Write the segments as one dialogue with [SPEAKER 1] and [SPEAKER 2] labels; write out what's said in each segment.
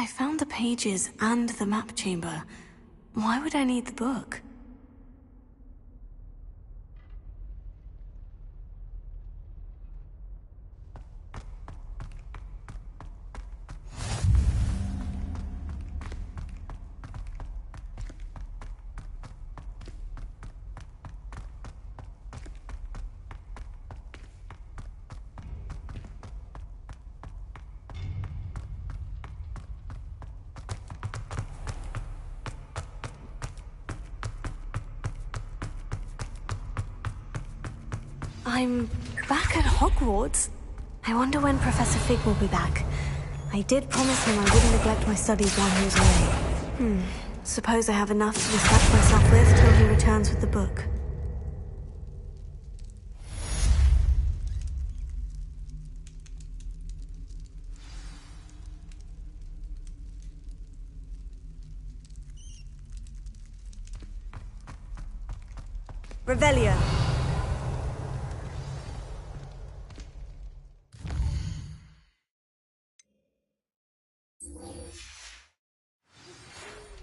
[SPEAKER 1] I found the pages and the map chamber. Why would I need the book? I'm back at Hogwarts. I wonder when Professor Fig will be back. I did promise him I wouldn't neglect my studies while he was away. Suppose I have enough to distract myself with till he returns with the book. Revelio.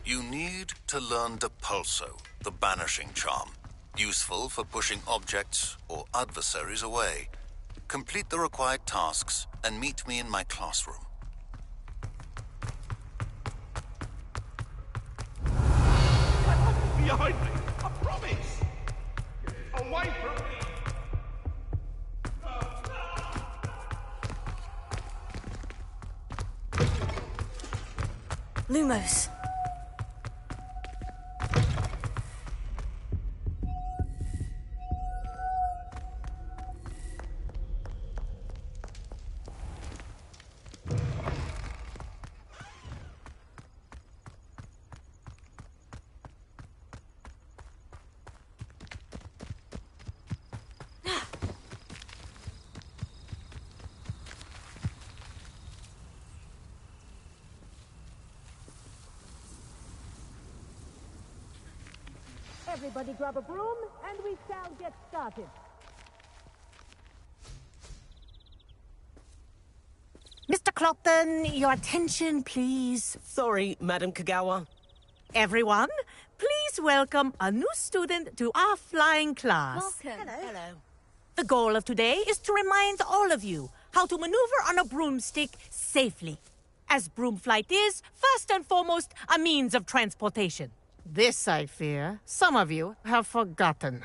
[SPEAKER 2] You need to learn Depulso, the banishing charm. Useful for pushing objects or adversaries away. Complete the required tasks and meet me in my classroom.
[SPEAKER 3] Behind me! I promise! Away from me!
[SPEAKER 1] Lumos.
[SPEAKER 4] Everybody grab a broom, and we shall get started. Mr. Clopton, your attention, please.
[SPEAKER 5] Sorry, Madam Kagawa.
[SPEAKER 4] Everyone, please welcome a new student to our flying class.
[SPEAKER 1] Welcome.
[SPEAKER 5] Hello.
[SPEAKER 4] The goal of today is to remind all of you how to maneuver on a broomstick safely, as broom flight is, first and foremost, a means of transportation. This, I fear, some of you have forgotten.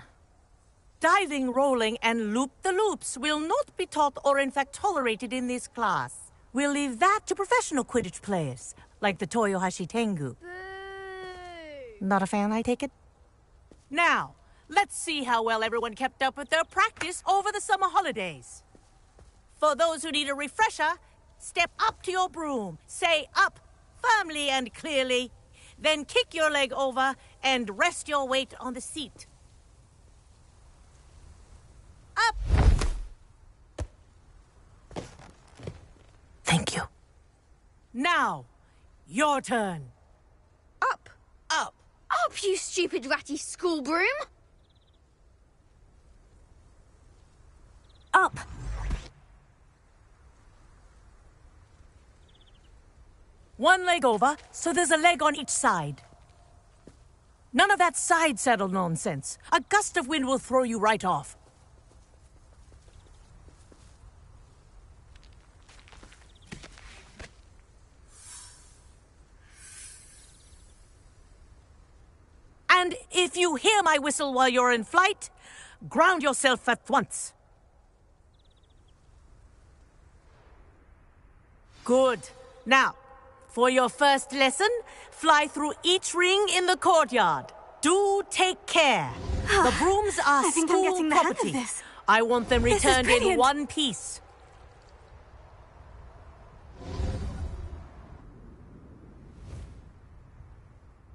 [SPEAKER 4] Diving, rolling, and loop-the-loops will not be taught or in fact tolerated in this class. We'll leave that to professional Quidditch players, like the Toyohashi Tengu.
[SPEAKER 6] Boo!
[SPEAKER 4] Not a fan, I take it? Now, let's see how well everyone kept up with their practice over the summer holidays. For those who need a refresher, step up to your broom, say up firmly and clearly, then kick your leg over and rest your weight on the seat. Up! Thank you. Now, your turn.
[SPEAKER 6] Up!
[SPEAKER 5] Up!
[SPEAKER 6] Up, you stupid ratty school broom!
[SPEAKER 1] Up!
[SPEAKER 4] One leg over, so there's a leg on each side. None of that side saddle nonsense. A gust of wind will throw you right off. And if you hear my whistle while you're in flight, ground yourself at once. Good. Now, for your first lesson, fly through each ring in the courtyard. Do take care. The brooms are
[SPEAKER 1] I think I'm
[SPEAKER 4] school
[SPEAKER 1] getting the hang of
[SPEAKER 4] property.
[SPEAKER 1] this.
[SPEAKER 4] I want them
[SPEAKER 1] This is
[SPEAKER 4] returned in
[SPEAKER 1] brilliant.
[SPEAKER 4] one piece.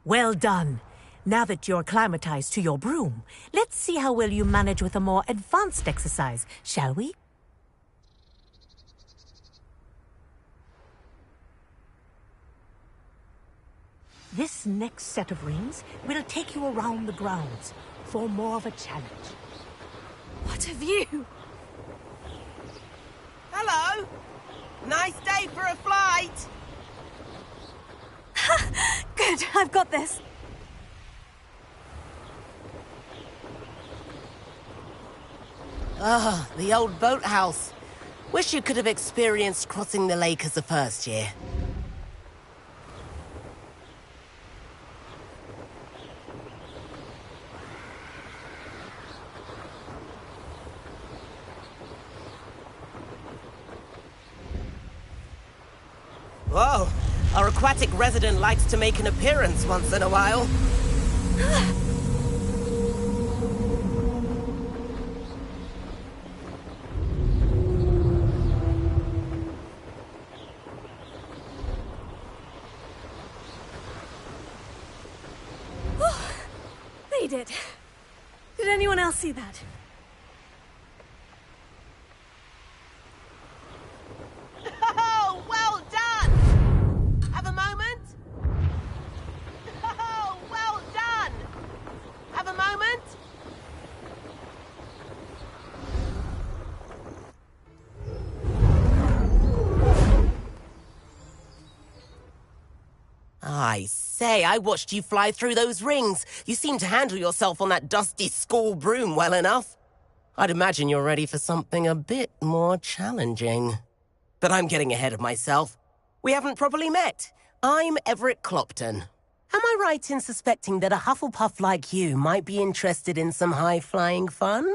[SPEAKER 4] Well done. Now that you're acclimatized to your broom, let's see how well you manage with a more advanced exercise, shall we? This next set of rings will take you around the grounds for more of a challenge.
[SPEAKER 1] What a view!
[SPEAKER 5] Hello! Nice day for a flight!
[SPEAKER 1] Good, I've got this.
[SPEAKER 5] Ah, the old boathouse. Wish you could have experienced crossing the lake as a first year. Whoa, our aquatic resident likes to make an appearance once in a while.
[SPEAKER 1] Made it. Did anyone else see that?
[SPEAKER 5] Oh, well done! Have a moment? Oh, well done! Have a moment? I say, I watched you fly through those rings. You seem to handle yourself on that dusty school broom well enough. I'd imagine you're ready for something a bit more challenging. But I'm getting ahead of myself. We haven't properly met. I'm Everett Clopton. Am I right in suspecting that a Hufflepuff like you might be interested in some high-flying fun?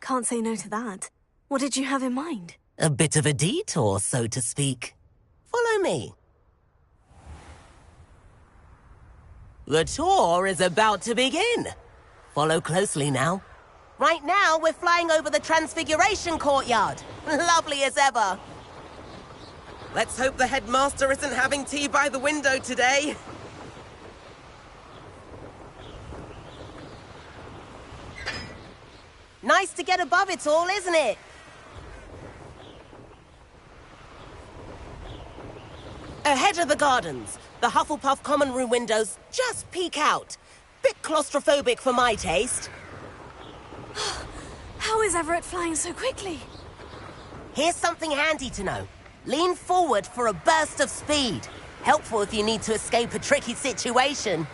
[SPEAKER 1] Can't say no to that. What did you have in mind?
[SPEAKER 5] A bit of a detour, so to speak. Follow me. The tour is about to begin. Follow closely now. Right now, we're flying over the Transfiguration Courtyard. Lovely as ever. Let's hope the headmaster isn't having tea by the window today. Nice to get above it all, isn't it? Ahead of the gardens, the Hufflepuff common room windows just peek out. Bit claustrophobic for my taste.
[SPEAKER 1] How is Everett flying so quickly?
[SPEAKER 5] Here's something handy to know. Lean forward for a burst of speed. Helpful if you need to escape a tricky situation.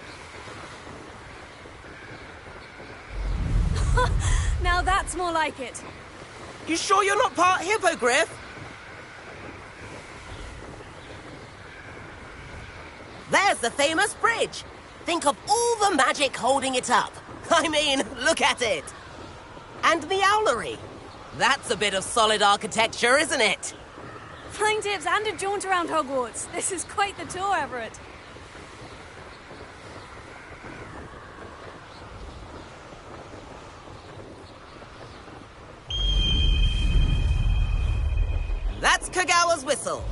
[SPEAKER 1] Now that's more like it.
[SPEAKER 5] You sure you're not part hippogriff? There's the famous bridge. Think of all the magic holding it up. I mean, look at it. And the owlery. That's a bit of solid architecture, isn't it?
[SPEAKER 1] Flying tips and a jaunt around Hogwarts. This is quite the tour, Everett.
[SPEAKER 5] That's Kagawa's whistle.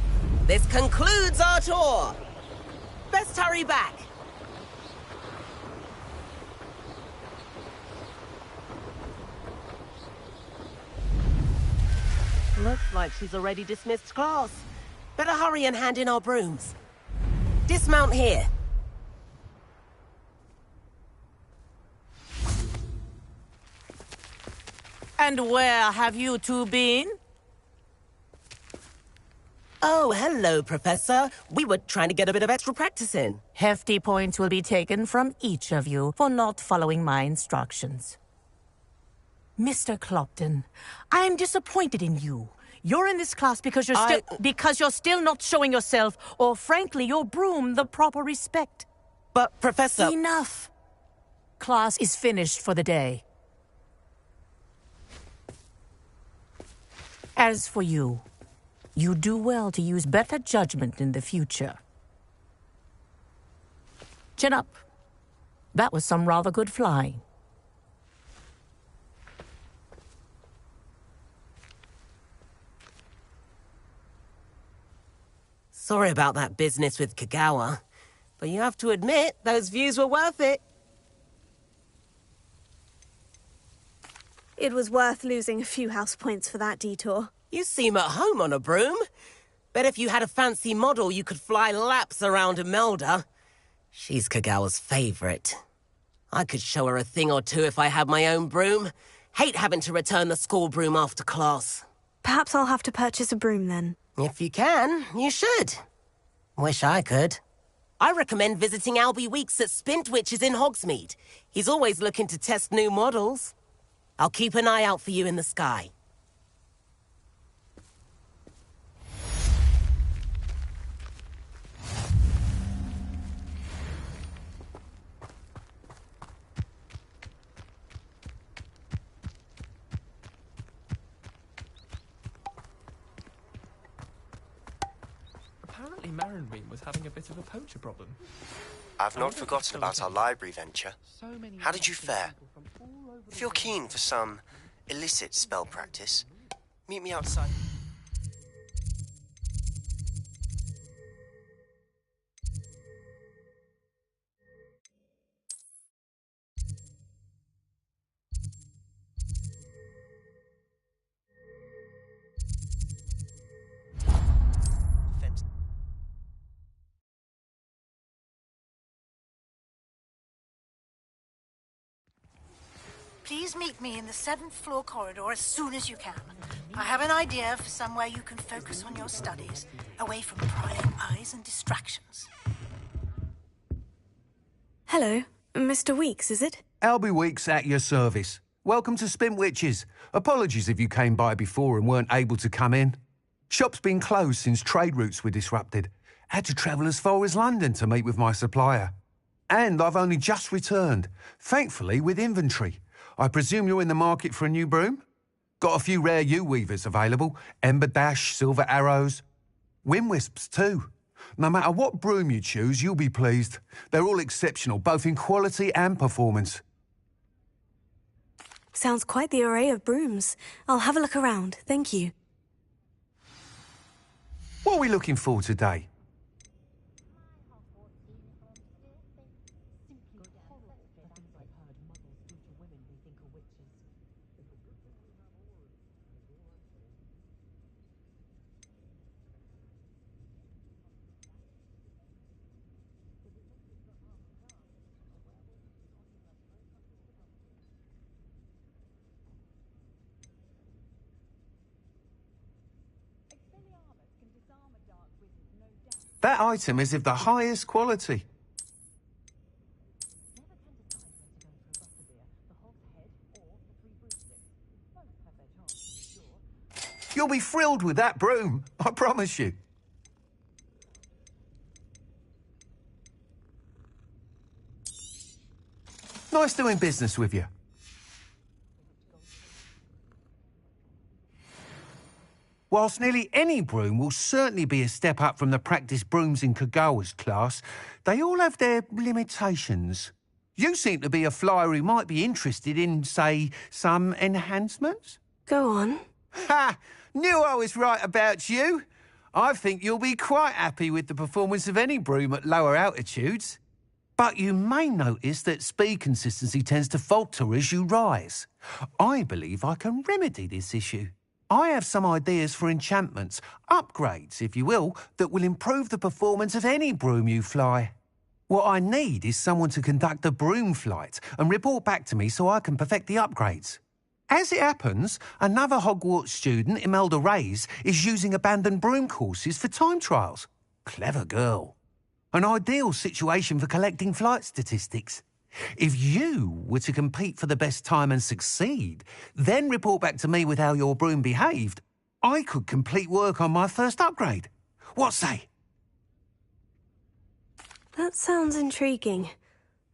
[SPEAKER 5] This concludes our tour. Best hurry back. Looks like she's already dismissed class. Better hurry and hand in our brooms. Dismount here.
[SPEAKER 4] And where have you two been?
[SPEAKER 5] Oh, hello, Professor. We were trying to get a bit of extra practice in.
[SPEAKER 4] Hefty points will be taken from each of you for not following my instructions. Mr. Clopton, I am disappointed in you. You're in this class because you're still not showing yourself, or frankly, your broom, the proper respect.
[SPEAKER 5] But, Professor...
[SPEAKER 4] Enough. Class is finished for the day. As for you, you do well to use better judgment in the future. Chin up. That was some rather good flying.
[SPEAKER 5] Sorry about that business with Kagawa, but you have to admit, those views were worth it.
[SPEAKER 1] It was worth losing a few house points for that detour.
[SPEAKER 5] You seem at home on a broom. Bet if you had a fancy model, you could fly laps around Imelda. She's Kagawa's favorite. I could show her a thing or two if I had my own broom. Hate having to return the school broom after class.
[SPEAKER 1] Perhaps I'll have to purchase a broom then.
[SPEAKER 5] If you can, you should. Wish I could. I recommend visiting Albie Weeks at Spintwitches in Hogsmeade. He's always looking to test new models. I'll keep an eye out for you in the sky.
[SPEAKER 7] Apparently Marinreen was having a bit of a poacher problem.
[SPEAKER 8] I've not forgotten about our library venture. How did you fare? If you're keen for some illicit spell practice, meet me outside.
[SPEAKER 9] Please meet me in the 7th floor corridor as soon as you can. I have an idea for somewhere you can focus on your studies, away from prying eyes and distractions.
[SPEAKER 1] Hello, Mr. Weeks, is it?
[SPEAKER 10] Albie Weeks at your service. Welcome to Spintwitches. Apologies if you came by before and weren't able to come in. Shop's been closed since trade routes were disrupted. Had to travel as far as London to meet with my supplier. And I've only just returned, thankfully with inventory. I presume you're in the market for a new broom? Got a few rare U-weavers available. Ember Dash, Silver Arrows. Wind Wisps too. No matter what broom you choose, you'll be pleased. They're all exceptional, both in quality and performance.
[SPEAKER 1] Sounds quite the array of brooms. I'll have a look around, thank you.
[SPEAKER 10] What are we looking for today? That item is of the highest quality. You'll be thrilled with that broom, I promise you. Nice doing business with you. Whilst nearly any broom will certainly be a step up from the practice brooms in Kagawa's class, they all have their limitations. You seem to be a flyer who might be interested in, say, some enhancements?
[SPEAKER 1] Go on.
[SPEAKER 10] Ha! Knew I was right about you. I think you'll be quite happy with the performance of any broom at lower altitudes. But you may notice that speed consistency tends to falter as you rise. I believe I can remedy this issue. I have some ideas for enchantments, upgrades, if you will, that will improve the performance of any broom you fly. What I need is someone to conduct a broom flight and report back to me so I can perfect the upgrades. As it happens, another Hogwarts student, Imelda Reyes, is using abandoned broom courses for time trials. Clever girl. An ideal situation for collecting flight statistics. If you were to compete for the best time and succeed, then report back to me with how your broom behaved, I could complete work on my first upgrade. What say?
[SPEAKER 1] That sounds intriguing.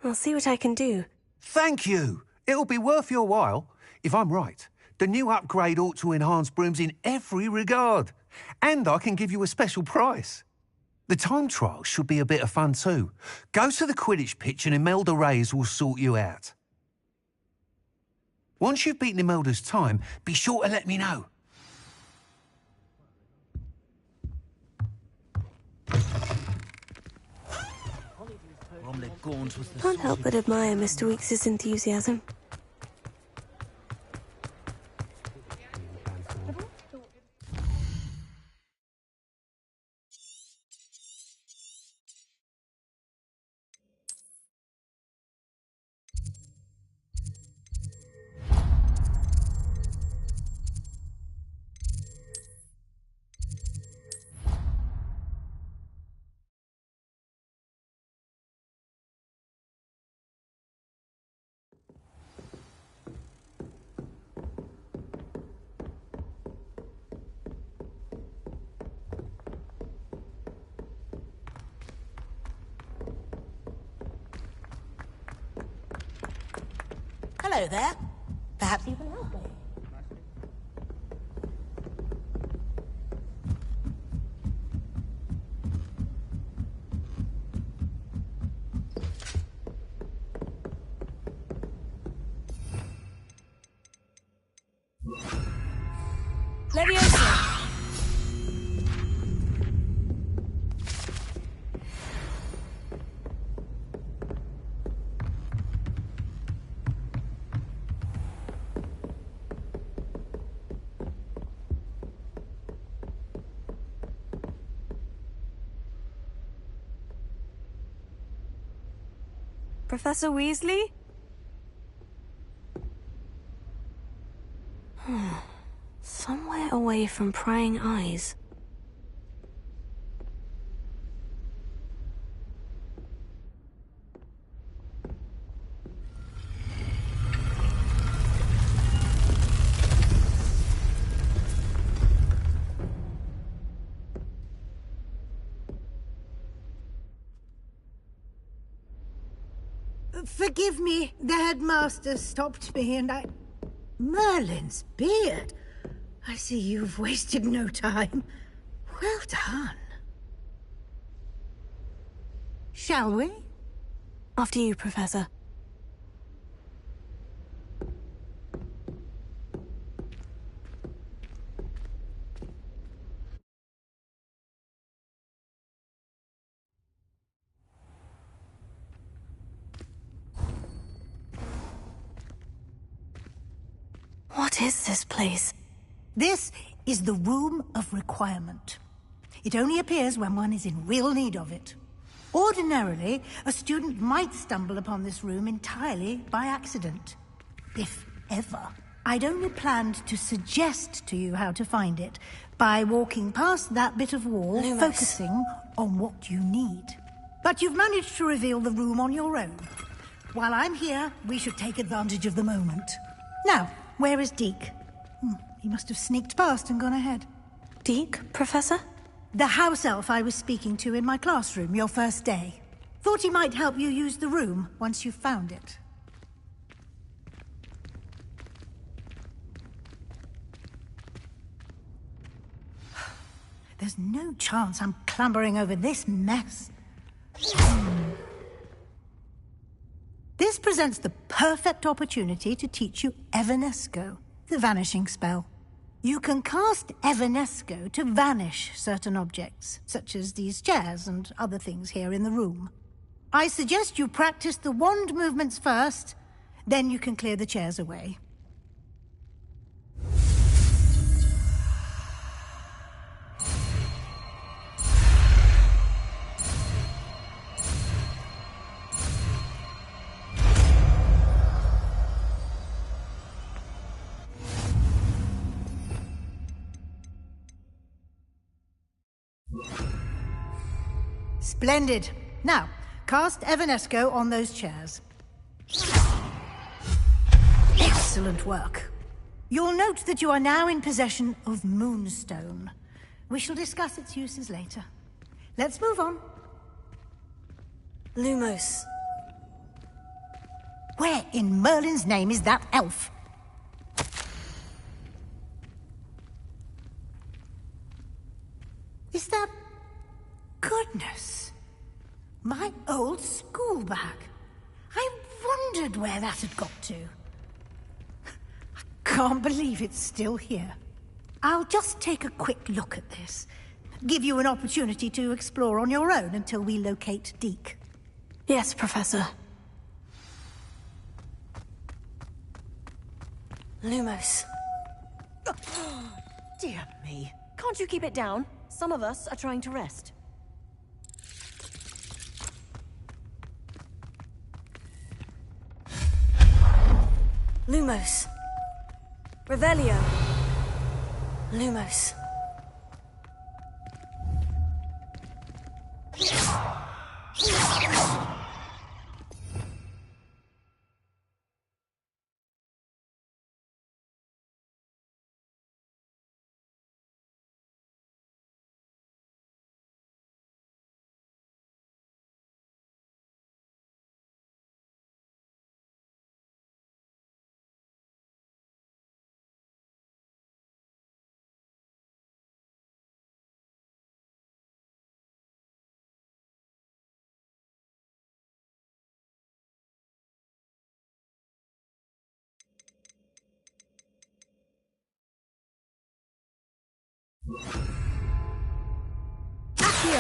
[SPEAKER 1] I'll see what I can do.
[SPEAKER 10] Thank you. It'll be worth your while. If I'm right, the new upgrade ought to enhance brooms in every regard. And I can give you a special price. The time trial should be a bit of fun too. Go to the Quidditch pitch and Imelda Reyes will sort you out. Once you've beaten Imelda's time, be sure to let me know.
[SPEAKER 1] Can't help but admire Mr. Weeks' enthusiasm.
[SPEAKER 9] Hello there. Perhaps you can help me.
[SPEAKER 1] Leviosa! Professor Weasley? Somewhere away from prying eyes.
[SPEAKER 9] Forgive me, the headmaster stopped me and I... Merlin's beard. I see you've wasted no time. Well done. Shall we?
[SPEAKER 1] After you, Professor. What is this place?
[SPEAKER 9] This is the Room of Requirement. It only appears when one is in real need of it. Ordinarily, a student might stumble upon this room entirely by accident. If ever. I'd only planned to suggest to you how to find it by walking past that bit of wall,
[SPEAKER 1] Lumos.
[SPEAKER 9] focusing on what you need. But you've managed to reveal the room on your own. While I'm here, we should take advantage of the moment. Now, where is Deke? He must have sneaked past and gone ahead.
[SPEAKER 1] Deke, Professor?
[SPEAKER 9] The house elf I was speaking to in my classroom your first day. Thought he might help you use the room once you've found it. There's no chance I'm clambering over this mess. This presents the perfect opportunity to teach you Evanesco, the vanishing spell. You can cast Evanesco to vanish certain objects, such as these chairs and other things here in the room. I suggest you practice the wand movements first, then you can clear the chairs away. Splendid. Now, cast Evanesco on those chairs. Excellent work. You'll note that you are now in possession of Moonstone. We shall discuss its uses later. Let's move on.
[SPEAKER 1] Lumos.
[SPEAKER 9] Where in Merlin's name is that elf? Is that... Goodness. My old school bag. I wondered where that had got to. I can't believe it's still here. I'll just take a quick look at this. Give you an opportunity to explore on your own until we locate Deke.
[SPEAKER 1] Yes, Professor. Lumos.
[SPEAKER 11] Dear me. Can't you keep it down? Some of us are trying to rest.
[SPEAKER 1] Lumos. Revelio. Lumos.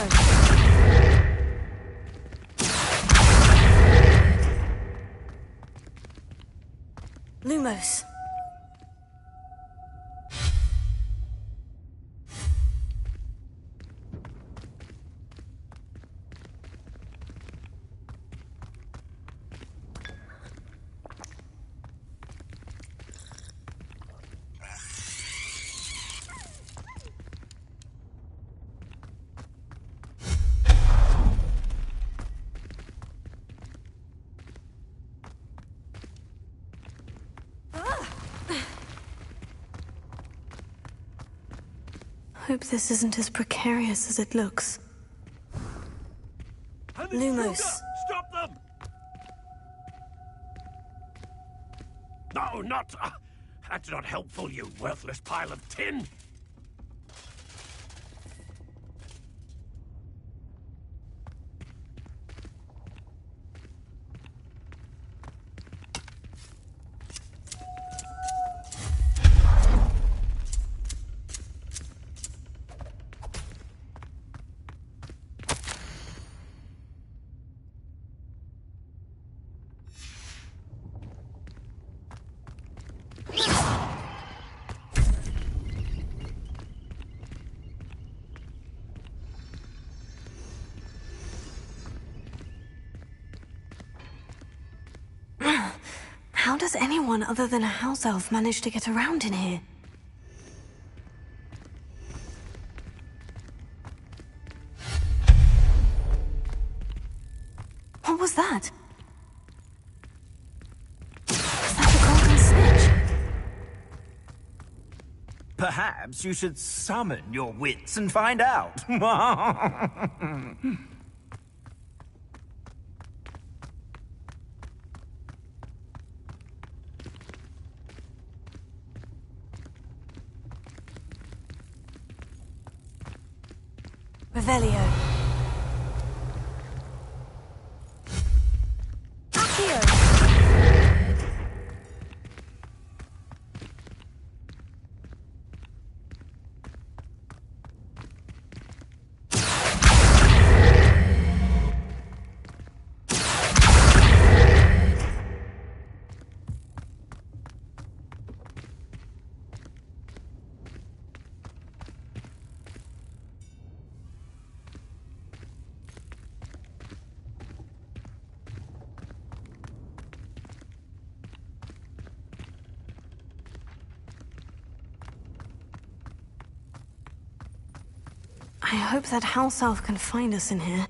[SPEAKER 11] Accio!
[SPEAKER 1] Lumos. Hope this isn't as precarious as it looks. Lumos.
[SPEAKER 3] Stop them! No, not... that's not helpful, you worthless pile of tin!
[SPEAKER 1] How does anyone other than a house elf manage to get around in here? What was that? Is that the golden snitch?
[SPEAKER 12] Perhaps you should summon your wits and find out.
[SPEAKER 1] Revelio.
[SPEAKER 11] Accio!
[SPEAKER 1] I hope that house elf can find us in here.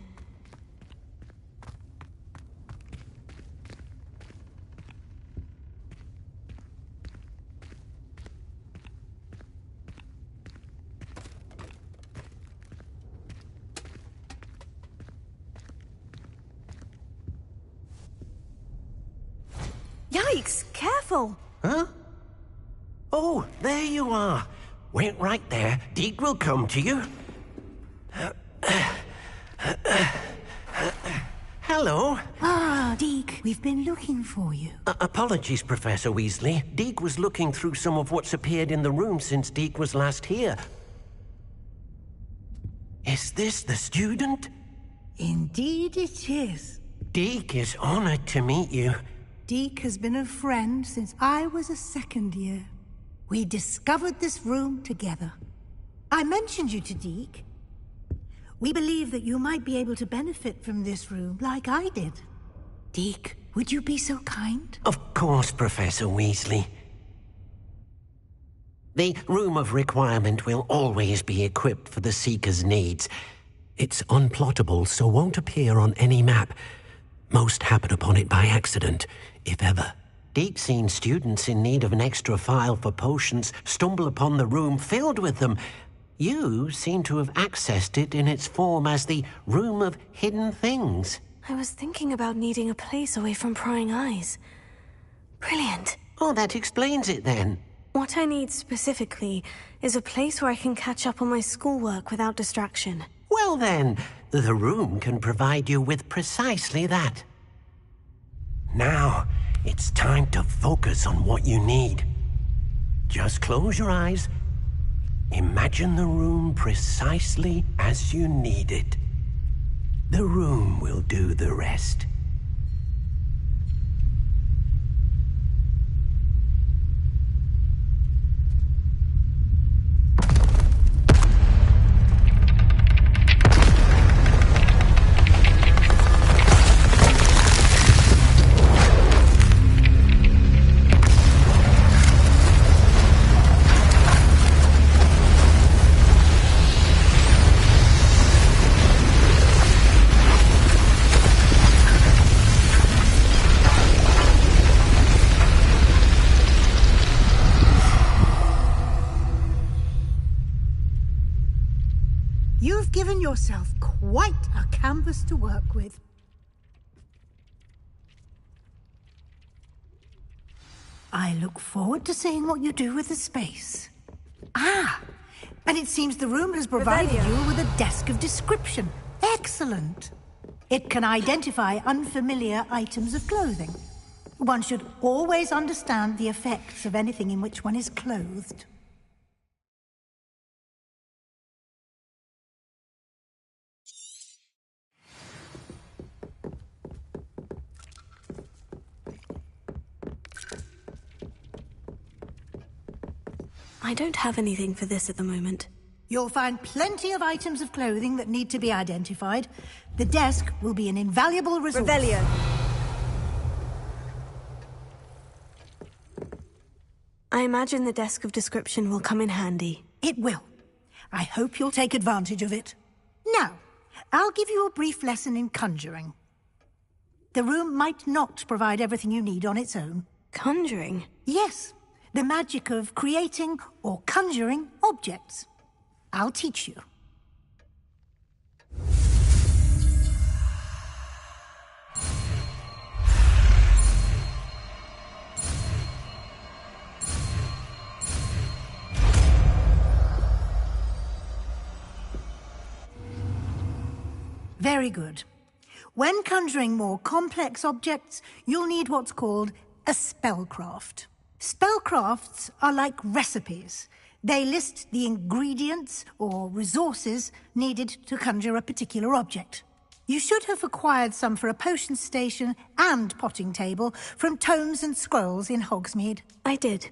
[SPEAKER 11] Yikes! Careful!
[SPEAKER 12] Huh? Oh, there you are. Wait right there. Deke will come to you. Hello.
[SPEAKER 9] Ah, Deke, we've been looking for you.
[SPEAKER 12] Apologies, Professor Weasley. Deke was looking through some of what's appeared in the room since Deke was last here. Is this the student?
[SPEAKER 9] Indeed it is.
[SPEAKER 12] Deke is honored to meet you.
[SPEAKER 9] Deke has been a friend since I was a second year. We discovered this room together. I mentioned you to Deke. We believe that you might be able to benefit from this room like I did. Deke, would you be so kind?
[SPEAKER 12] Of course, Professor Weasley. The Room of Requirement will always be equipped for the Seeker's needs. It's unplottable, so won't appear on any map. Most happen upon it by accident, if ever. Deke's seen students in need of an extra file for potions stumble upon the room filled with them. You seem to have accessed it in its form as the Room of Hidden Things.
[SPEAKER 1] I was thinking about needing a place away from prying eyes. Brilliant.
[SPEAKER 12] Oh, that explains it then.
[SPEAKER 1] What I need specifically is a place where I can catch up on my schoolwork without distraction.
[SPEAKER 12] Well then, the room can provide you with precisely that. Now, it's time to focus on what you need. Just close your eyes. Imagine the room precisely as you need it. The room will do the rest.
[SPEAKER 9] You've given yourself quite a canvas to work with. I look forward to seeing what you do with the space. Ah, and it seems the room has provided you with a desk of description. Excellent. It can identify unfamiliar items of clothing. One should always understand the effects of anything in which one is clothed.
[SPEAKER 1] I don't have anything for this at the moment.
[SPEAKER 9] You'll find plenty of items of clothing that need to be identified. The desk will be an invaluable resource.
[SPEAKER 1] Revelio. I imagine the desk of description will come in handy.
[SPEAKER 9] It will. I hope you'll take advantage of it. Now, I'll give you a brief lesson in conjuring. The room might not provide everything you need on its own.
[SPEAKER 1] Conjuring?
[SPEAKER 9] Yes. The magic of creating or conjuring objects. I'll teach you. Very good. When conjuring more complex objects, you'll need what's called a spellcraft. Spellcrafts are like recipes. They list the ingredients or resources needed to conjure a particular object. You should have acquired some for a potion station and potting table from tomes and scrolls in Hogsmeade.
[SPEAKER 1] I did.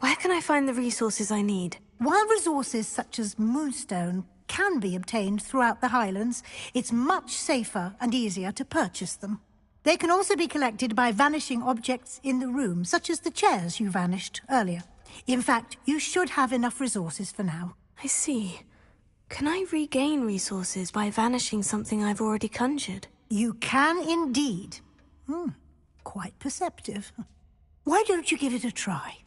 [SPEAKER 1] Where can I find the resources I need?
[SPEAKER 9] While resources such as moonstone can be obtained throughout the Highlands, it's much safer and easier to purchase them. They can also be collected by vanishing objects in the room, such as the chairs you vanished earlier. In fact, you should have enough resources for now.
[SPEAKER 1] I see. Can I regain resources by vanishing something I've already conjured?
[SPEAKER 9] You can indeed. Quite perceptive. Why don't you give it a try?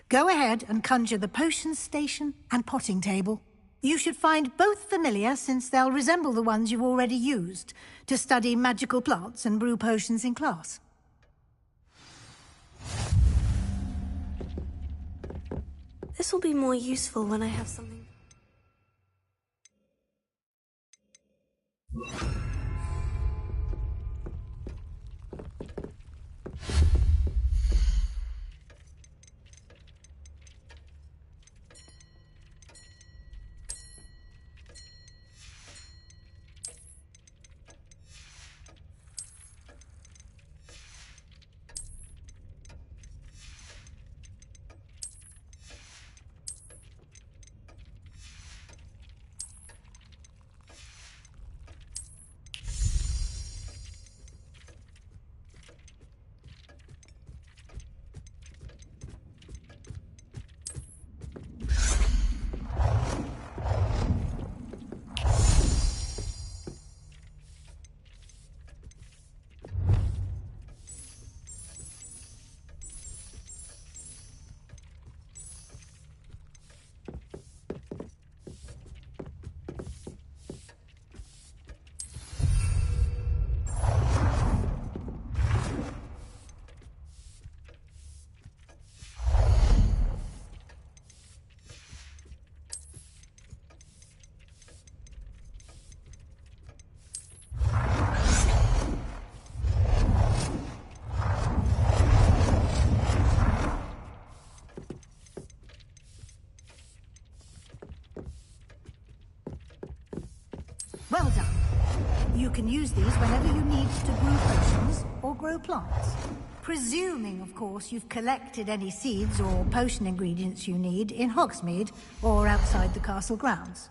[SPEAKER 9] Go ahead and conjure the potion station and potting table. You should find both familiar, since they'll resemble the ones you've already used to study magical plants and brew potions in class.
[SPEAKER 1] This will be more useful when I have something...
[SPEAKER 9] Well done. You can use these whenever you need to brew potions or grow plants. Presuming, of course, you've collected any seeds or potion ingredients you need in Hogsmeade or outside the castle grounds.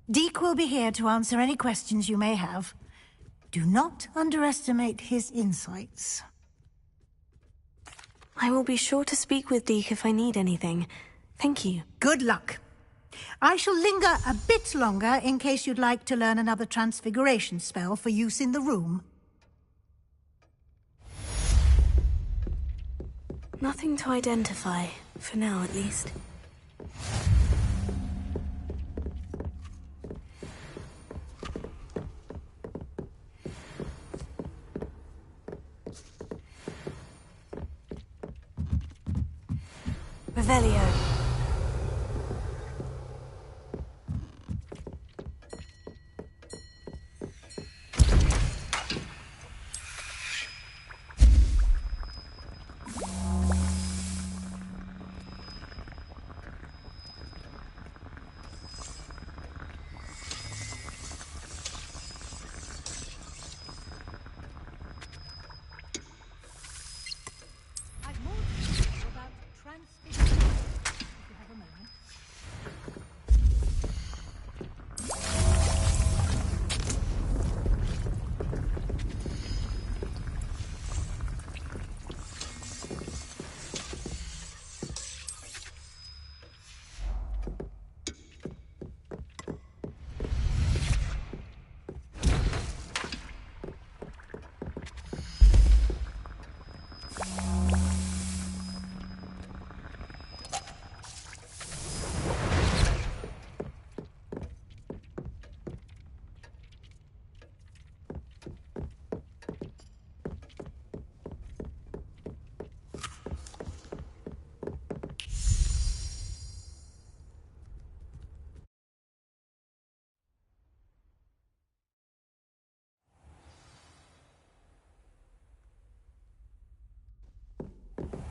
[SPEAKER 9] Deke will be here to answer any questions you may have. Do not underestimate his insights.
[SPEAKER 1] I will be sure to speak with Deke if I need anything. Thank you.
[SPEAKER 9] Good luck. I shall linger a bit longer in case you'd like to learn another transfiguration spell for use in the room.
[SPEAKER 1] Nothing to identify, for now at least. Revelio.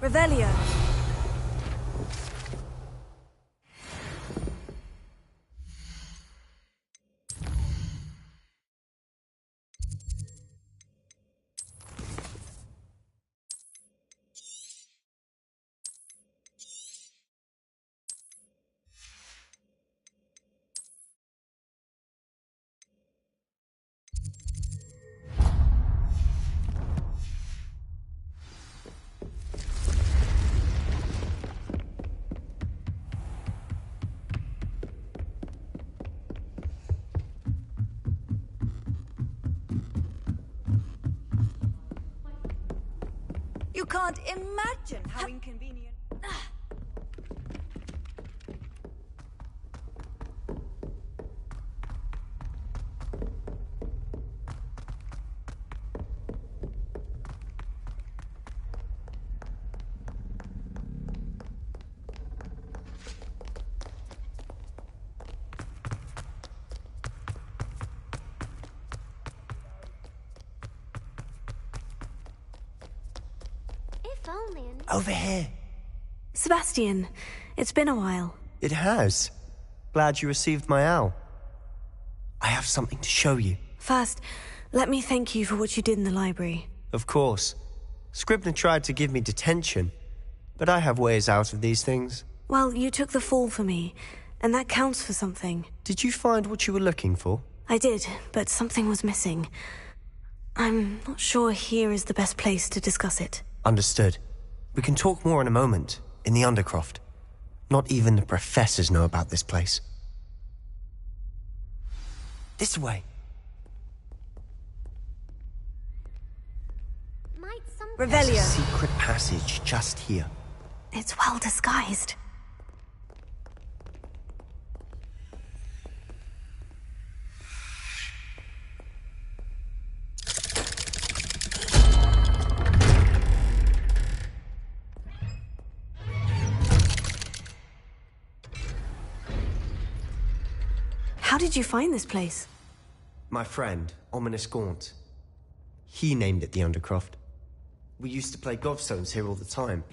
[SPEAKER 1] Revelio.
[SPEAKER 13] You can't imagine how inconvenient...
[SPEAKER 8] Over here.
[SPEAKER 1] Sebastian, it's been a while.
[SPEAKER 8] It has. Glad you received my owl. I have something to show you.
[SPEAKER 1] First, let me thank you for what you did in the library.
[SPEAKER 8] Of course. Scribner tried to give me detention, but I have ways out of these things.
[SPEAKER 1] Well, you took the fall for me, and that counts for something.
[SPEAKER 8] Did you find what you were looking for?
[SPEAKER 1] I did, but something was missing. I'm not sure here is the best place to discuss it.
[SPEAKER 8] Understood. We can talk more in a moment, in the Undercroft. Not even the professors know about this place. This way.
[SPEAKER 1] Revelio.
[SPEAKER 8] There's a secret passage just here.
[SPEAKER 1] It's well disguised. How did you find this place?
[SPEAKER 8] My friend, Ominous Gaunt. He named it the Undercroft. We used to play gobstones here all the time.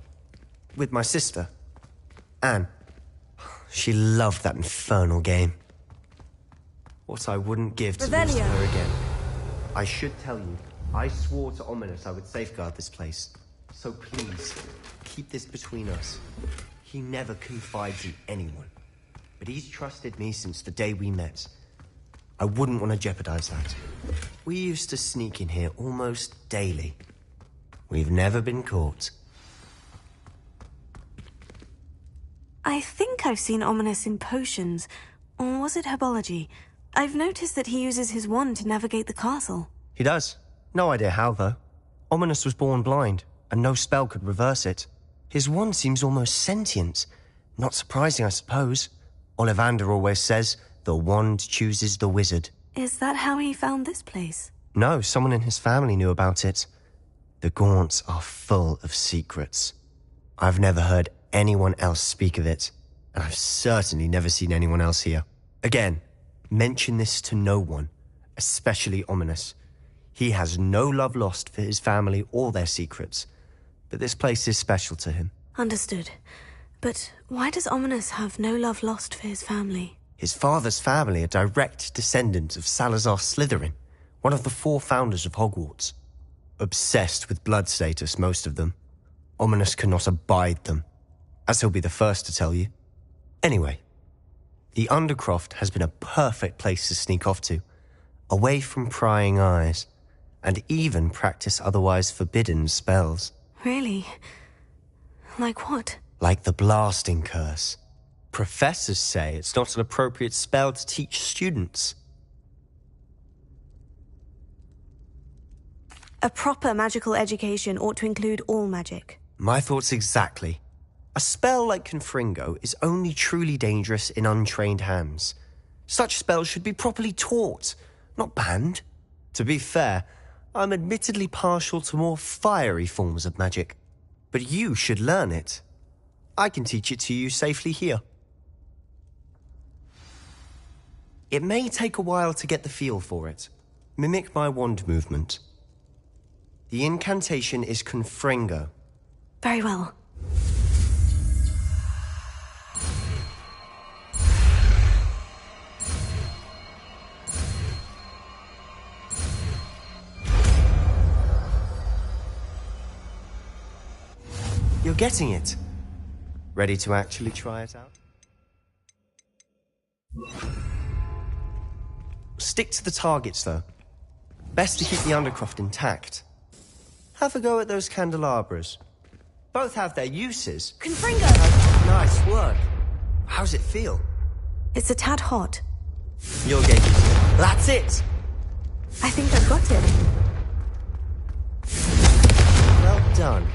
[SPEAKER 8] With my sister, Anne. She loved that infernal game. What I wouldn't give to lose to her again. I should tell you, I swore to Ominous I would safeguard this place. So please, keep this between us. He never confides in anyone. But he's trusted me since the day we met. I wouldn't want to jeopardize that. We used to sneak in here almost daily. We've never been caught.
[SPEAKER 1] I think I've seen Ominous in potions. Or was it herbology? I've noticed that he uses his wand to navigate the castle.
[SPEAKER 8] He does. No idea how, though. Ominous was born blind, and no spell could reverse it. His wand seems almost sentient. Not surprising, I suppose. Ollivander always says, the wand chooses the wizard.
[SPEAKER 1] Is that how he found this place?
[SPEAKER 8] No, someone in his family knew about it. The Gaunts are full of secrets. I've never heard anyone else speak of it, and I've certainly never seen anyone else here. Again, mention this to no one, especially Ominous. He has no love lost for his family or their secrets, but this place is special to him.
[SPEAKER 1] Understood. But why does Ominous have no love lost for his family?
[SPEAKER 8] His father's family are direct descendants of Salazar Slytherin, one of the 4 founders of Hogwarts. Obsessed with blood status, most of them. Ominous cannot abide them, as he'll be the first to tell you. Anyway, the Undercroft has been a perfect place to sneak off to, away from prying eyes, and even practice otherwise forbidden spells.
[SPEAKER 1] Really? Like what?
[SPEAKER 8] Like the blasting curse. Professors say it's not an appropriate spell to teach students.
[SPEAKER 1] A proper magical education ought to include all magic.
[SPEAKER 8] My thoughts exactly. A spell like Confringo is only truly dangerous in untrained hands. Such spells should be properly taught, not banned. To be fair, I'm admittedly partial to more fiery forms of magic. But you should learn it. I can teach it to you safely here. It may take a while to get the feel for it. Mimic my wand movement. The incantation is Confringo.
[SPEAKER 1] Very well.
[SPEAKER 8] You're getting it. Ready to actually try it out? Stick to the targets, though. Best to keep the Undercroft intact. Have a go at those candelabras. Both have their uses.
[SPEAKER 1] Confringo!
[SPEAKER 8] Nice work. How's it feel?
[SPEAKER 1] It's a tad hot.
[SPEAKER 8] You'll get used to it. That's it!
[SPEAKER 1] I think I've got it.
[SPEAKER 8] Well done.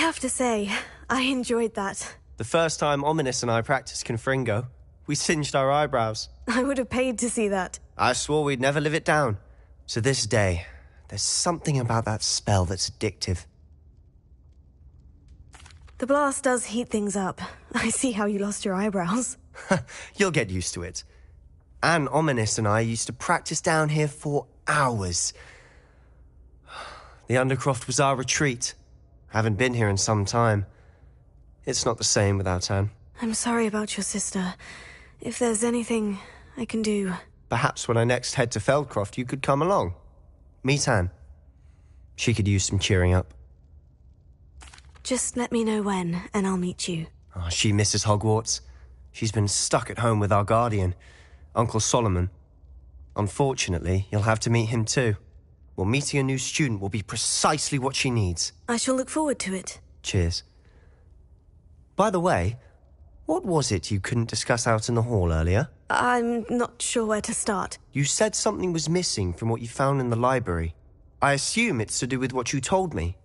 [SPEAKER 1] have to say, I enjoyed that.
[SPEAKER 8] The first time Ominous and I practiced Confringo, we singed our eyebrows.
[SPEAKER 1] I would have paid to see that.
[SPEAKER 8] I swore we'd never live it down. To this day, there's something about that spell that's addictive.
[SPEAKER 1] The blast does heat things up. I see how you lost your eyebrows.
[SPEAKER 8] You'll get used to it. Anne, Ominous and I used to practice down here for hours. The Undercroft was our retreat. Haven't been here in some time. It's not the same without Anne.
[SPEAKER 1] I'm sorry about your sister. If there's anything I can do...
[SPEAKER 8] Perhaps when I next head to Feldcroft, you could come along. Meet Anne. She could use some cheering up.
[SPEAKER 1] Just let me know when, and I'll meet you.
[SPEAKER 8] Oh, she misses Hogwarts. She's been stuck at home with our guardian, Uncle Solomon. Unfortunately, you'll have to meet him too. Well, meeting a new student will be precisely what she needs.
[SPEAKER 1] I shall look forward to it.
[SPEAKER 8] Cheers. By the way, what was it you couldn't discuss out in the hall earlier?
[SPEAKER 1] I'm not sure where to start.
[SPEAKER 8] You said something was missing from what you found in the library. I assume it's to do with what you told me.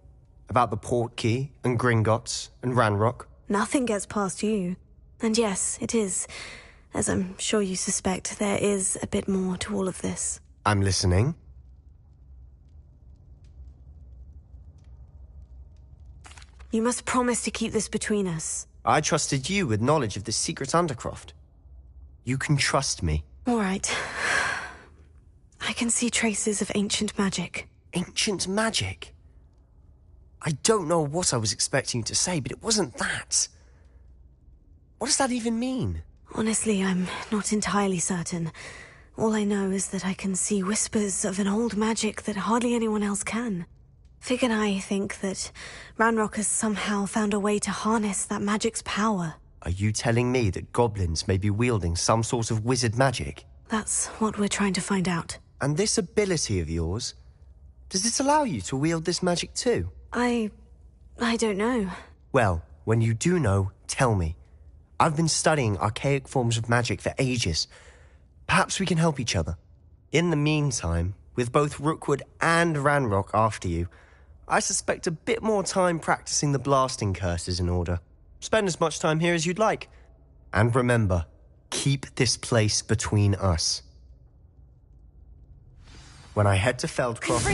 [SPEAKER 8] About the Portkey, and Gringotts, and Ranrock.
[SPEAKER 1] Nothing gets past you. And yes, it is. As I'm sure you suspect, there is a bit more to all of this.
[SPEAKER 8] I'm listening.
[SPEAKER 1] You must promise to keep this between us.
[SPEAKER 8] I trusted you with knowledge of the secret Undercroft. You can trust me.
[SPEAKER 1] All right. I can see traces of ancient magic.
[SPEAKER 8] Ancient magic? I don't know what I was expecting you to say, but it wasn't that. What does that even mean?
[SPEAKER 1] Honestly, I'm not entirely certain. All I know is that I can see whispers of an old magic that hardly anyone else can. Fig and I think that Ranrock has somehow found a way to harness that magic's power.
[SPEAKER 8] Are you telling me that goblins may be wielding some sort of wizard magic?
[SPEAKER 1] That's what we're trying to find out.
[SPEAKER 8] And this ability of yours, does it allow you to wield this magic too?
[SPEAKER 1] I don't know.
[SPEAKER 8] Well, when you do know, tell me. I've been studying archaic forms of magic for ages. Perhaps we can help each other. In the meantime, with both Rookwood and Ranrock after you, I suspect a bit more time practicing the blasting curse is in order. Spend as much time here as you'd like. And remember, keep this place between us. When I head to Feldcroft...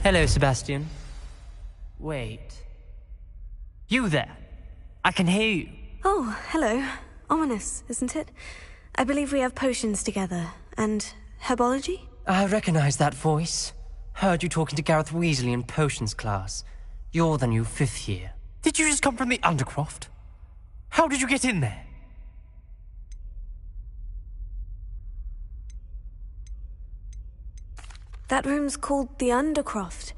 [SPEAKER 14] Hello, Sebastian. Wait. You there? I can hear you.
[SPEAKER 1] Oh, hello. Ominous, isn't it? I believe we have potions together. And herbology?
[SPEAKER 14] I recognize that voice. Heard you talking to Gareth Weasley in potions class. You're the new 5th year. Did you just come from the Undercroft? How did you get in there?
[SPEAKER 1] That room's called the Undercroft.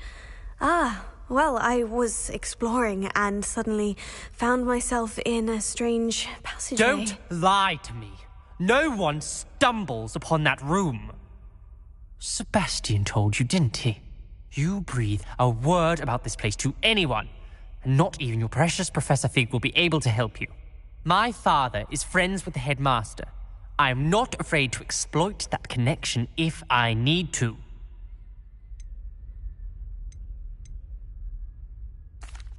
[SPEAKER 1] Ah, well, I was exploring and suddenly found myself in a strange passageway.
[SPEAKER 14] Don't lie to me. No one stumbles upon that room. Sebastian told you, didn't he? You breathe a word about this place to anyone, and not even your precious Professor Fig will be able to help you. My father is friends with the headmaster. I am not afraid to exploit that connection if I need to.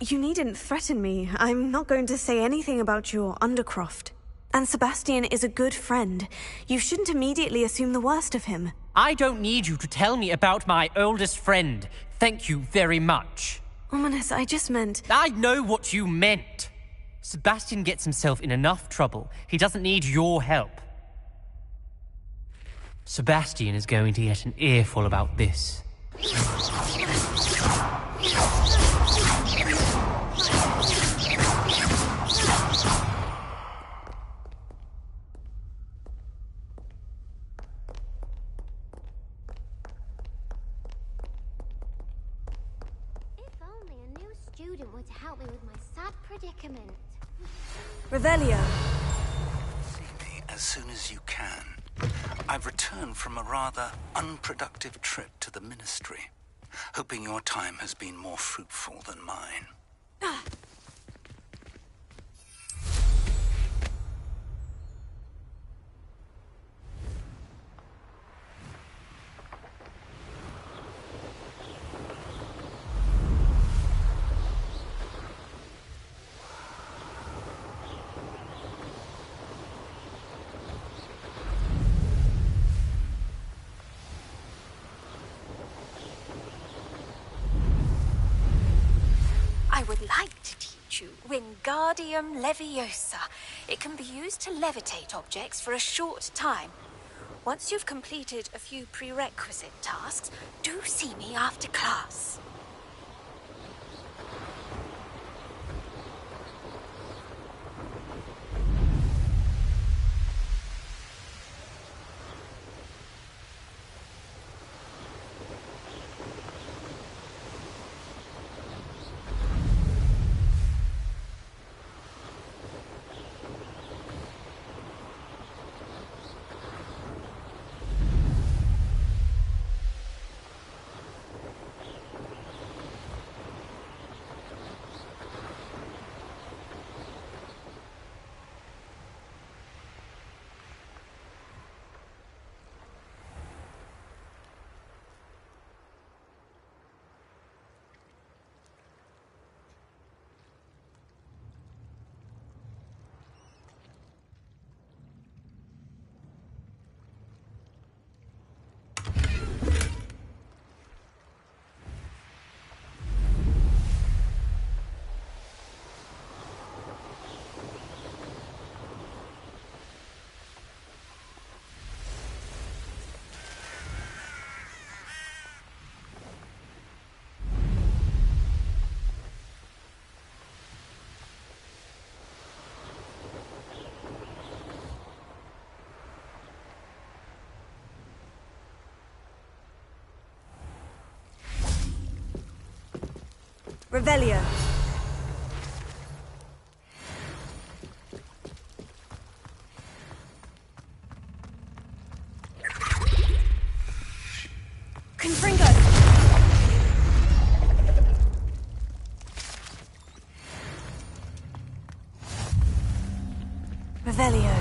[SPEAKER 1] You needn't threaten me. I'm not going to say anything about your Undercroft. And Sebastian is a good friend. You shouldn't immediately assume the worst of him.
[SPEAKER 14] I don't need you to tell me about my oldest friend. Thank you very much.
[SPEAKER 1] Ominous, I just meant...
[SPEAKER 14] I know what you meant. Sebastian gets himself in enough trouble. He doesn't need your help. Sebastian is going to get an earful about this.
[SPEAKER 6] Would help me with my sad predicament.
[SPEAKER 1] Revelio.
[SPEAKER 15] See me as soon as you can. I've returned from a rather unproductive trip to the Ministry, hoping your time has been more fruitful than mine.
[SPEAKER 16] I would like to teach you Wingardium Leviosa. It can be used to levitate objects for a short time. Once you've completed a few prerequisite tasks, do see me after class.
[SPEAKER 1] Revelio. Confringo. Revelio.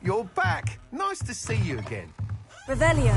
[SPEAKER 10] you're back. Nice to see you again.
[SPEAKER 1] Revelio.